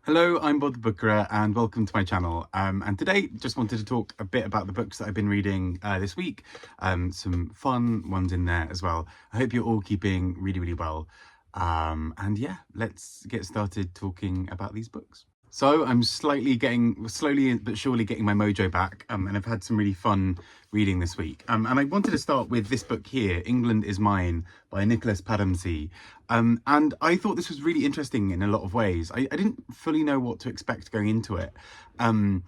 Hello, I'm Bob the Bookerer and welcome to my channel. And today just wanted to talk a bit about the books that I've been reading this week. Some fun ones in there as well. I hope you're all keeping really well. And yeah, let's get started talking about these books. So I'm slowly but surely getting my mojo back, and I've had some really fun reading this week. And I wanted to start with this book here, England is Mine by Nicola Padamsee. And I thought this was really interesting in a lot of ways. I didn't fully know what to expect going into it. And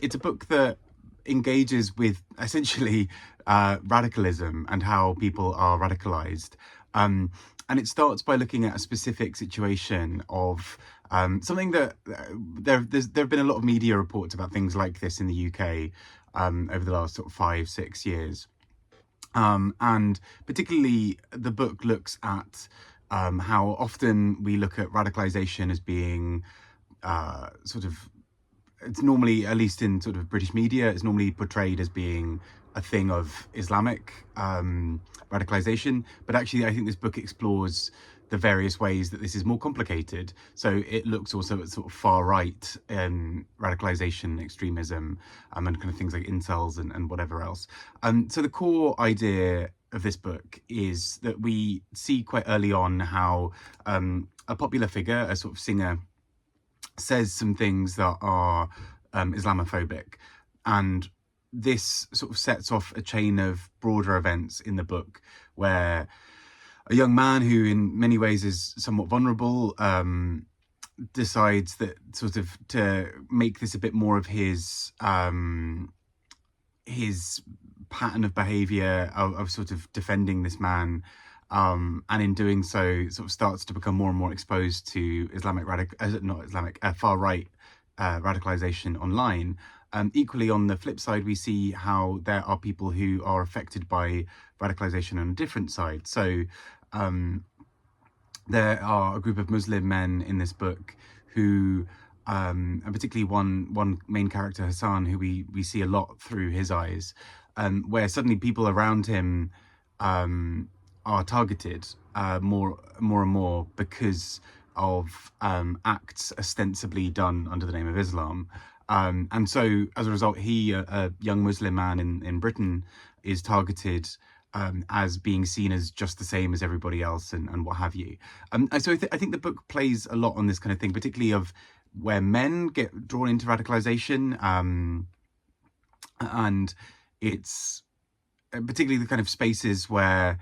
it's a book that engages with essentially radicalism and how people are radicalized. And it starts by looking at a specific situation of something that there have been a lot of media reports about things like this in the UK over the last sort of 5-6 years. And particularly the book looks at how often we look at radicalization as being it's normally, at least in sort of British media, it's normally portrayed as being a thing of Islamic radicalization. But actually, I think this book explores the various ways that this is more complicated. So it looks also at sort of far right radicalization, extremism, and kind of things like incels and whatever else. So the core idea of this book is that we see quite early on how a popular figure, a sort of singer, says some things that are Islamophobic, and this sort of sets off a chain of broader events in the book where a young man who in many ways is somewhat vulnerable decides that sort of to make this a bit more of his pattern of behavior of sort of defending this man. And in doing so, sort of starts to become more and more exposed to far right radicalization online. Equally, on the flip side, we see how there are people who are affected by radicalization on a different side. So there are a group of Muslim men in this book who, and particularly one main character, Hassan, who we see a lot through his eyes, where suddenly people around him are targeted more and more because of acts ostensibly done under the name of Islam. And so as a result, he, a young Muslim man in Britain, is targeted as being seen as just the same as everybody else and what have you. And so I think the book plays a lot on this kind of thing, particularly of where men get drawn into radicalization. And it's particularly the kind of spaces where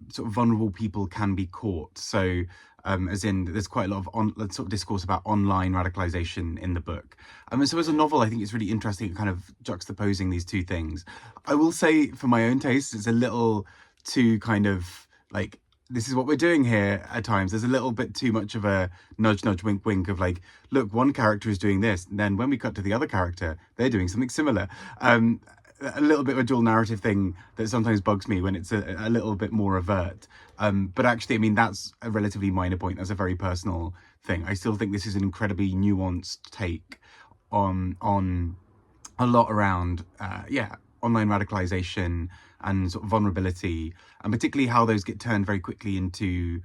sort of vulnerable people can be caught. So as in there's quite a lot of sort of discourse about online radicalization in the book. So as a novel, I think it's really interesting kind of juxtaposing these two things. I will say for my own taste, it's a little too kind of like, this is what we're doing here at times. There's a little bit too much of a nudge, wink, wink of like, look, one character is doing this, and then when we cut to the other character, they're doing something similar. A little bit of a dual narrative thing that sometimes bugs me when it's a little bit more overt. But actually, I mean, that's a relatively minor point. That's a very personal thing. I still think this is an incredibly nuanced take on a lot around, online radicalization and sort of vulnerability, and particularly how those get turned very quickly into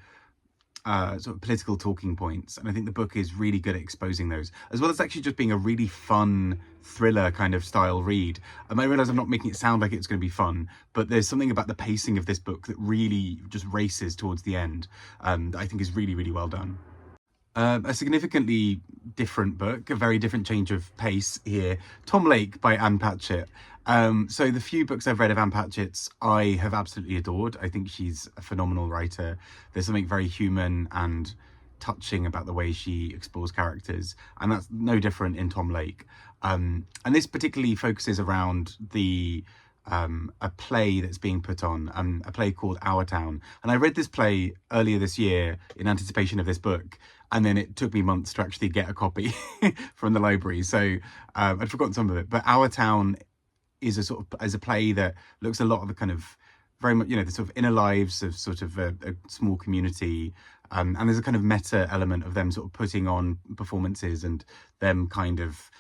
sort of political talking points. And I think the book is really good at exposing those, as well as actually just being a really fun thriller kind of style read. I realize I'm not making it sound like it's going to be fun, but there's something about the pacing of this book that really just races towards the end that I think is really well done. A significantly different book, a very different change of pace here, Tom Lake by Ann Patchett. So the few books I've read of Ann Patchett's, I have absolutely adored. I think she's a phenomenal writer. There's something very human and touching about the way she explores characters, and that's no different in Tom Lake. And this particularly focuses around a play that's being put on, a play called Our Town. And I read this play earlier this year in anticipation of this book, and then it took me months to actually get a copy from the library. So I'd forgotten some of it, but Our Town is a play that looks a lot of the kind of very much, the sort of inner lives of sort of a small community. And there's a kind of meta element of them sort of putting on performances and them kind of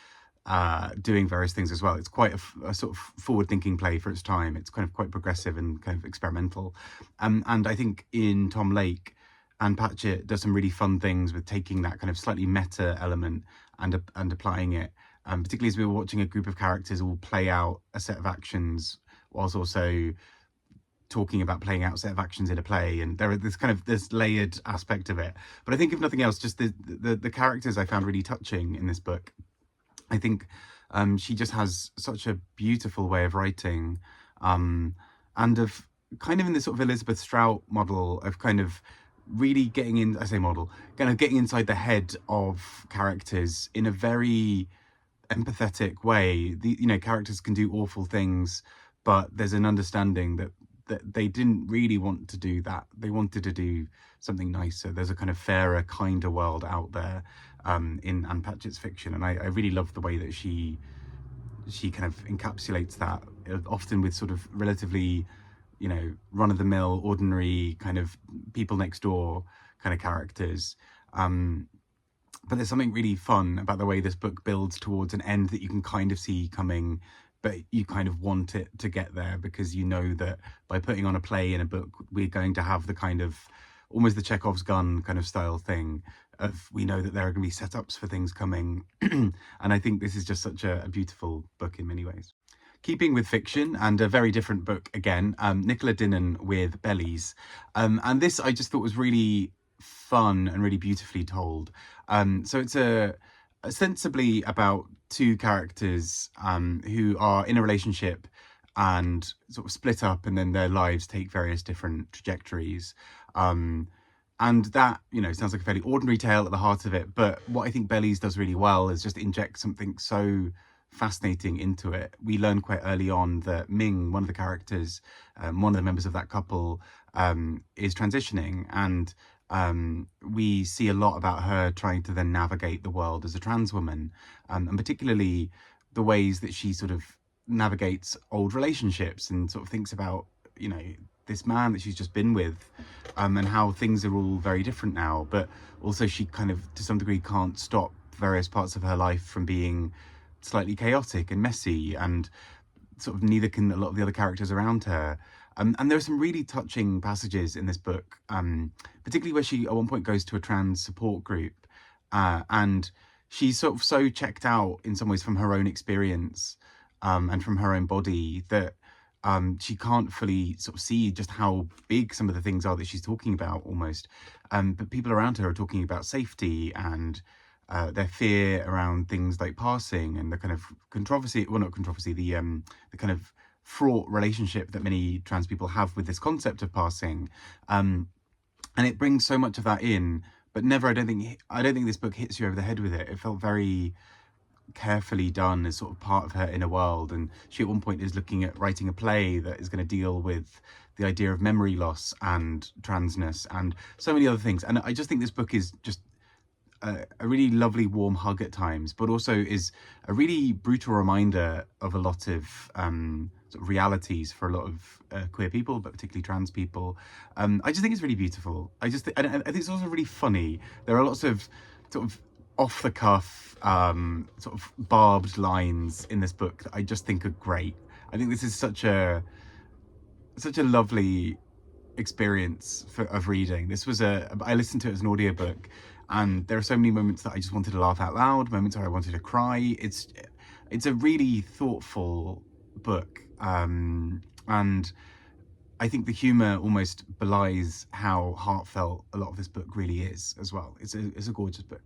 doing various things as well. It's quite a sort of forward-thinking play for its time. It's kind of quite progressive and kind of experimental. And I think in Tom Lake, and Patchett does some really fun things with taking that kind of slightly meta element and applying it. Particularly as we were watching a group of characters all play out a set of actions, whilst also talking about playing out a set of actions in a play, and there are this layered aspect of it. But I think if nothing else, just the characters I found really touching in this book. I think she just has such a beautiful way of writing, and of kind of in this sort of Elizabeth Strout model of kind of really getting in, I say model, kind of getting inside the head of characters in a very empathetic way. Characters can do awful things, but there's an understanding that they didn't really want to do that. They wanted to do something nicer. There's a kind of fairer, kinder world out there in Anne Patchett's fiction, and I really love the way that she kind of encapsulates that, often with sort of relatively, run-of-the-mill, ordinary kind of people next door kind of characters. But there's something really fun about the way this book builds towards an end that you can kind of see coming, but you kind of want it to get there, because you know that by putting on a play in a book, we're going to have the kind of almost the Chekhov's gun kind of style thing of, we know that there are going to be setups for things coming. And I think this is just such a beautiful book in many ways. Keeping with fiction, and a very different book again, Nicola Dinnan with Bellies. And this I just thought was really fun and really beautifully told. So it's ostensibly about two characters who are in a relationship and sort of split up, and then their lives take various different trajectories. And that, sounds like a fairly ordinary tale at the heart of it. But what I think Bellies does really well is just inject something so fascinating into it. We learn quite early on that Ming, one of the characters, one of the members of that couple, is transitioning, and we see a lot about her trying to then navigate the world as a trans woman, and particularly the ways that she sort of navigates old relationships and sort of thinks about, this man that she's just been with, and how things are all very different now. But also she kind of, to some degree, can't stop various parts of her life from being slightly chaotic and messy, and sort of neither can a lot of the other characters around her. And there are some really touching passages in this book, particularly where she at one point goes to a trans support group, and she's sort of so checked out in some ways from her own experience and from her own body that she can't fully sort of see just how big some of the things are that she's talking about almost. But people around her are talking about safety and their fear around things like passing, and the kind of controversy, well, not controversy, the kind of fraught relationship that many trans people have with this concept of passing. And it brings so much of that in, but never, I don't think this book hits you over the head with it. It felt very carefully done as sort of part of her inner world. And she at one point is looking at writing a play that is going to deal with the idea of memory loss and transness and so many other things. And I just think this book is just a really lovely warm hug at times, but also is a really brutal reminder of a lot of sort of realities for a lot of queer people, but particularly trans people. I just think it's really beautiful. I think it's also really funny. There are lots of sort of off the cuff sort of barbed lines in this book that I just think are great. I think this is such a lovely experience of reading. This was I listened to it as an audiobook, and there are so many moments that I just wanted to laugh out loud, moments where I wanted to cry. It's a really thoughtful book, and I think the humour almost belies how heartfelt a lot of this book really is as well. It's a gorgeous book.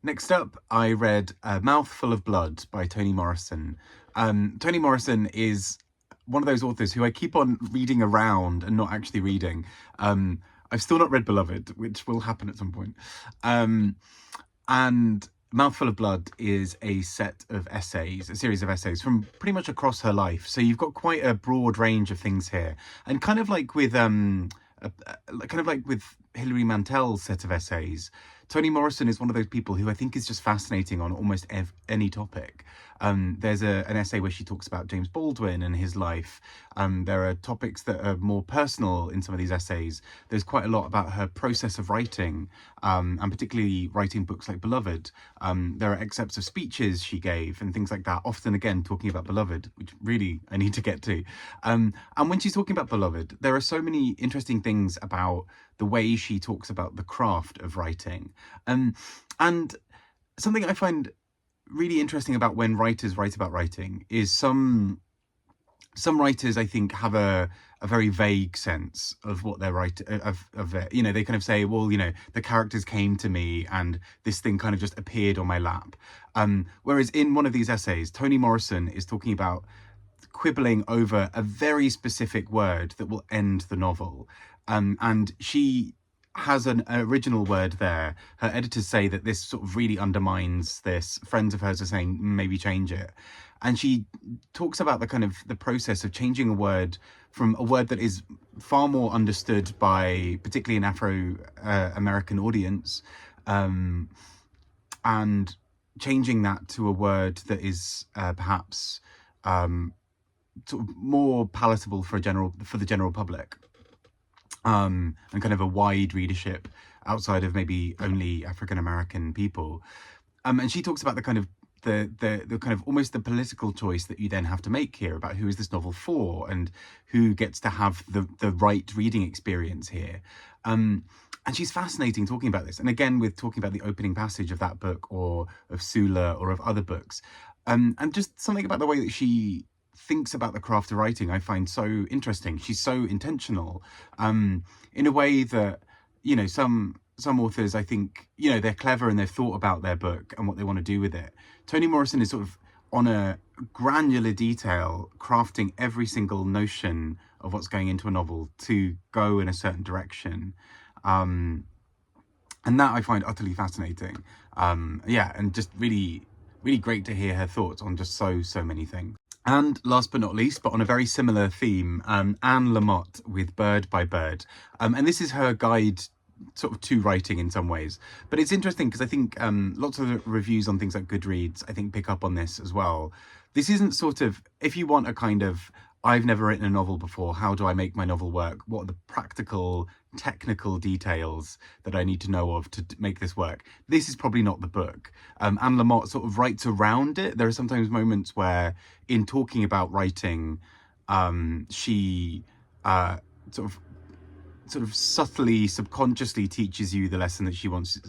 Next up, I read A Mouthful of Blood by Toni Morrison. Toni Morrison is one of those authors who I keep on reading around and not actually reading. I've still not read Beloved, which will happen at some point. And Mouthful of Blood is a set of essays, a series of essays from pretty much across her life. So you've got quite a broad range of things here, and kind of like with Hilary Mantel's set of essays, Toni Morrison is one of those people who I think is just fascinating on almost any topic. There's an essay where she talks about James Baldwin and his life. There are topics that are more personal in some of these essays. There's quite a lot about her process of writing, and particularly writing books like Beloved. There are excerpts of speeches she gave and things like that, often again talking about Beloved, which really I need to get to. And when she's talking about Beloved, there are so many interesting things about the way she talks about the craft of writing. And something I find really interesting about when writers write about writing is some writers, I think, have a very vague sense of what they're writing of it. You know, they kind of say, well, you know, the characters came to me and this thing kind of just appeared on my lap. Whereas in one of these essays, Toni Morrison is talking about quibbling over a very specific word that will end the novel. And she has an original word there. Her editors say that this sort of really undermines this. Friends of hers are saying maybe change it. And she talks about the kind of the process of changing a word from a word that is far more understood by particularly an Afro-American audience, and changing that to a word that is perhaps sort of more palatable for the general public, and kind of a wide readership outside of maybe only African American people. And she talks about the kind of the kind of almost the political choice that you then have to make here about who is this novel for and who gets to have the right reading experience here. And she's fascinating talking about this. And again, with talking about the opening passage of that book or of Sula or of other books. And just something about the way that she thinks about the craft of writing I find so interesting. She's so intentional, in a way that, you know, some authors, I think, you know, they're clever and they've thought about their book and what they want to do with it. Toni Morrison is sort of on a granular detail, crafting every single notion of what's going into a novel to go in a certain direction. And that I find utterly fascinating. Yeah, and just really, really great to hear her thoughts on just so many things. And last but not least, but on a very similar theme, Anne Lamott with Bird by Bird. And this is her guide sort of to writing in some ways. But it's interesting because I think lots of the reviews on things like Goodreads, I think, pick up on this as well. This isn't sort of, if you want a kind of, I've never written a novel before, how do I make my novel work? What are the practical, technical details that I need to know of to make this work? This is probably not the book. Anne Lamott sort of writes around it. There are sometimes moments where, in talking about writing, she sort of subtly, subconsciously teaches you the lesson that she wants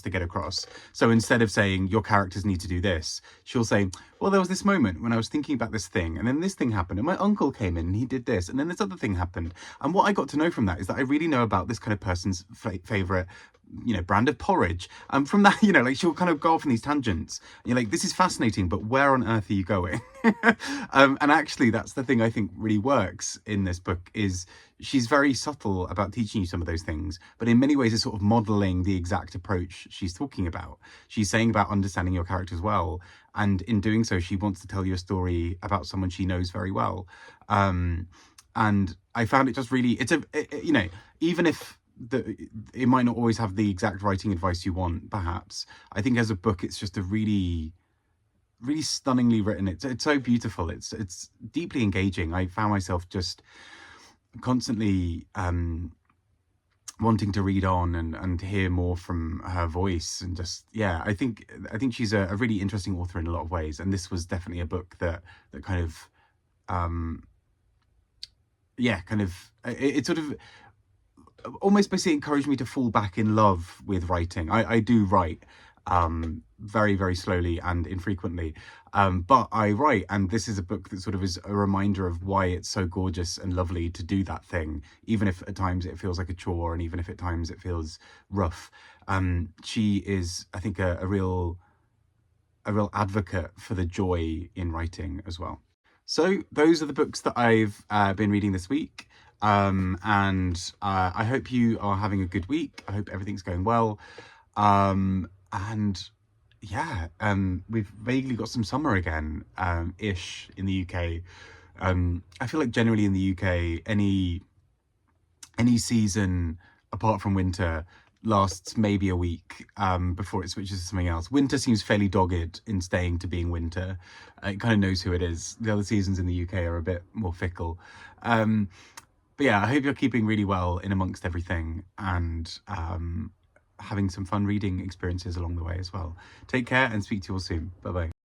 to get across. So instead of saying your characters need to do this, she'll say, well, there was this moment when I was thinking about this thing, and then this thing happened, and my uncle came in and he did this, and then this other thing happened. And what I got to know from that is that I really know about this kind of person's favorite, you know, brand of porridge. And from that, you know, like, she'll kind of go off on these tangents. And you're like, this is fascinating, but where on earth are you going? And actually, that's the thing I think really works in this book, is she's very subtle about teaching you some of those things, but in many ways is sort of modeling the exact approach she's talking about. She's saying about understanding your characters well, and in doing so, she wants to tell you a story about someone she knows very well. And I found it just really, you know, even if it might not always have the exact writing advice you want, perhaps, I think as a book, it's just a really, really stunningly written. It's so beautiful. It's deeply engaging. I found myself just constantly wanting to read on and hear more from her voice, and just, yeah, I think she's a really interesting author in a lot of ways, and this was definitely a book that kind of it sort of almost basically encouraged me to fall back in love with writing. I do write very, very slowly and infrequently, but I write, and this is a book that sort of is a reminder of why it's so gorgeous and lovely to do that thing, even if at times it feels like a chore, and even if at times it feels rough. She is, I think, a real advocate for the joy in writing as well. So those are the books that I've been reading this week. And I hope you are having a good week. I hope everything's going well. And yeah, we've vaguely got some summer again, ish, in the UK. I feel like generally in the UK, any season apart from winter lasts maybe a week before it switches to something else. Winter seems fairly dogged in staying to being winter. It kind of knows who it is. The other seasons in the UK are a bit more fickle. But yeah, I hope you're keeping really well in amongst everything, and having some fun reading experiences along the way as well. Take care and speak to you all soon. Bye bye.